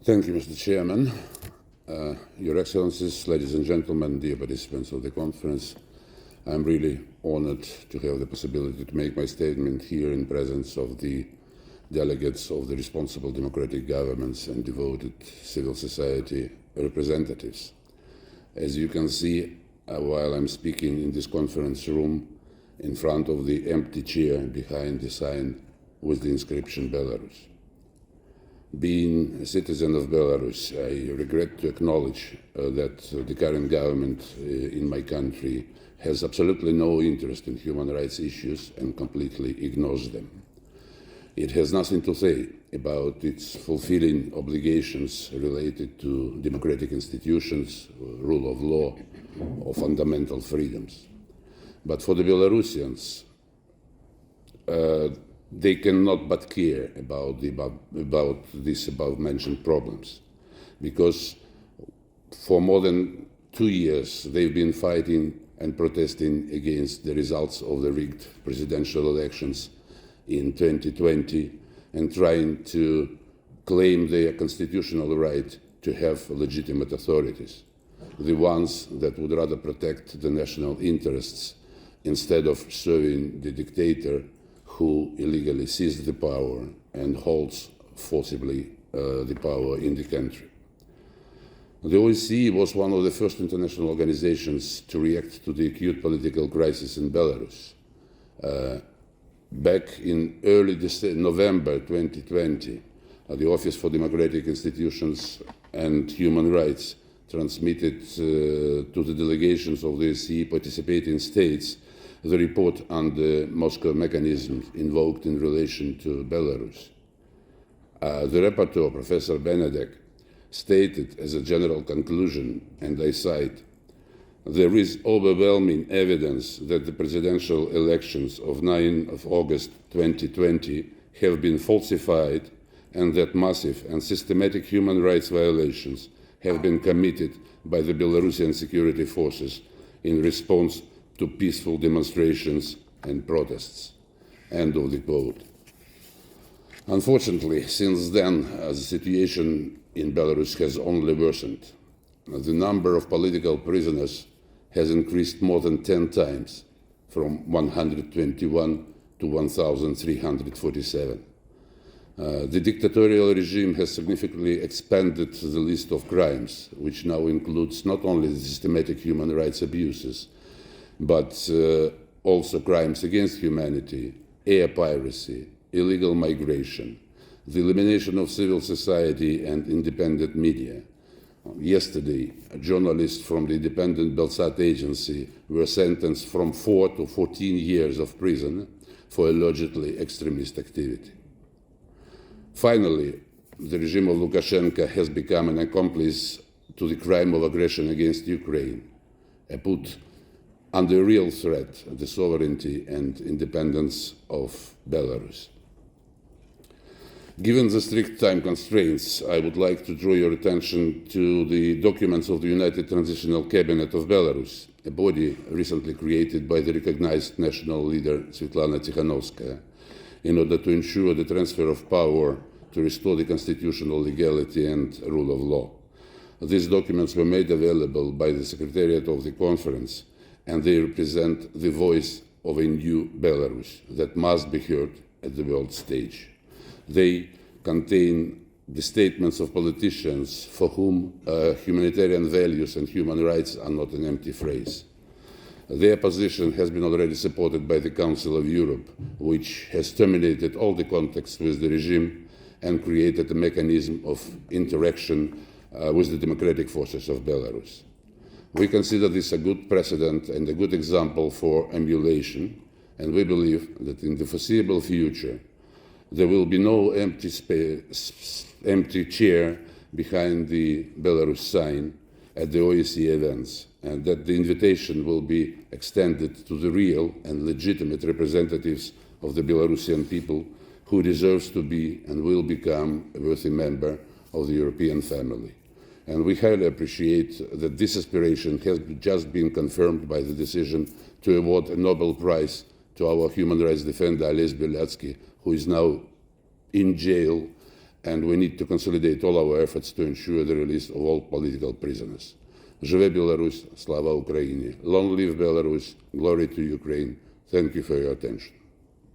Thank you, Mr. Chairman. Your Excellencies, ladies and gentlemen, dear participants of the conference, I'm really honored to have the possibility to make my statement here in presence of the delegates of the responsible democratic governments and devoted civil society representatives. As you can see, while I'm speaking in this conference room, in front of the empty chair behind the sign with the inscription Belarus. Being a citizen of Belarus, I regret to acknowledge that the current government in my country has absolutely no interest in human rights issues and completely ignores them. It has nothing to say about its fulfilling obligations related to democratic institutions, rule of law, or fundamental freedoms. But for the Belarusians, they cannot but care about these above-mentioned problems, because for more than 2 years they've been fighting and protesting against the results of the rigged presidential elections in 2020 and trying to claim their constitutional right to have legitimate authorities, the ones that would rather protect the national interests instead of serving the dictator who illegally seized the power and holds forcibly the power in the country. The OSCE was one of the first international organizations to react to the acute political crisis in Belarus. Back in early November 2020, the Office for Democratic Institutions and Human Rights transmitted to the delegations of the OSCE participating states the report on the Moscow mechanisms invoked in relation to Belarus. The rapporteur, Professor Benedek, stated as a general conclusion, and I cite, "There is overwhelming evidence that the presidential elections of 9 August 2020 have been falsified and that massive and systematic human rights violations have been committed by the Belarusian security forces in response to peaceful demonstrations and protests." End of the quote. Unfortunately, since then, the situation in Belarus has only worsened. The number of political prisoners has increased more than 10 times, from 121 to 1,347. The dictatorial regime has significantly expanded the list of crimes, which now includes not only the systematic human rights abuses, but also crimes against humanity, air piracy, illegal migration, the elimination of civil society and independent media. Yesterday, journalists from the independent Belsat agency were sentenced from 4 to 14 years of prison for allegedly extremist activity. Finally, the regime of Lukashenko has become an accomplice to the crime of aggression against Ukraine, put under real threat the sovereignty and independence of Belarus. Given the strict time constraints, I would like to draw your attention to the documents of the United Transitional Cabinet of Belarus, a body recently created by the recognized national leader Svetlana Tikhanovskaya, in order to ensure the transfer of power to restore the constitutional legality and rule of law. These documents were made available by the Secretariat of the Conference, and they represent the voice of a new Belarus that must be heard at the world stage. They contain the statements of politicians for whom humanitarian values and human rights are not an empty phrase. Their position has been already supported by the Council of Europe, which has terminated all the contacts with the regime and created a mechanism of interaction with the democratic forces of Belarus. We consider this a good precedent and a good example for emulation, and we believe that in the foreseeable future there will be no empty chair behind the Belarus sign at the OSCE events, and that the invitation will be extended to the real and legitimate representatives of the Belarusian people who deserves to be and will become a worthy member of the European family. And we highly appreciate that this aspiration has just been confirmed by the decision to award a Nobel Prize to our human rights defender, Ales Bialiatski, who is now in jail and we need to consolidate all our efforts to ensure the release of all political prisoners. Живе Беларусь, слава Украине. Long live Belarus, glory to Ukraine. Thank you for your attention.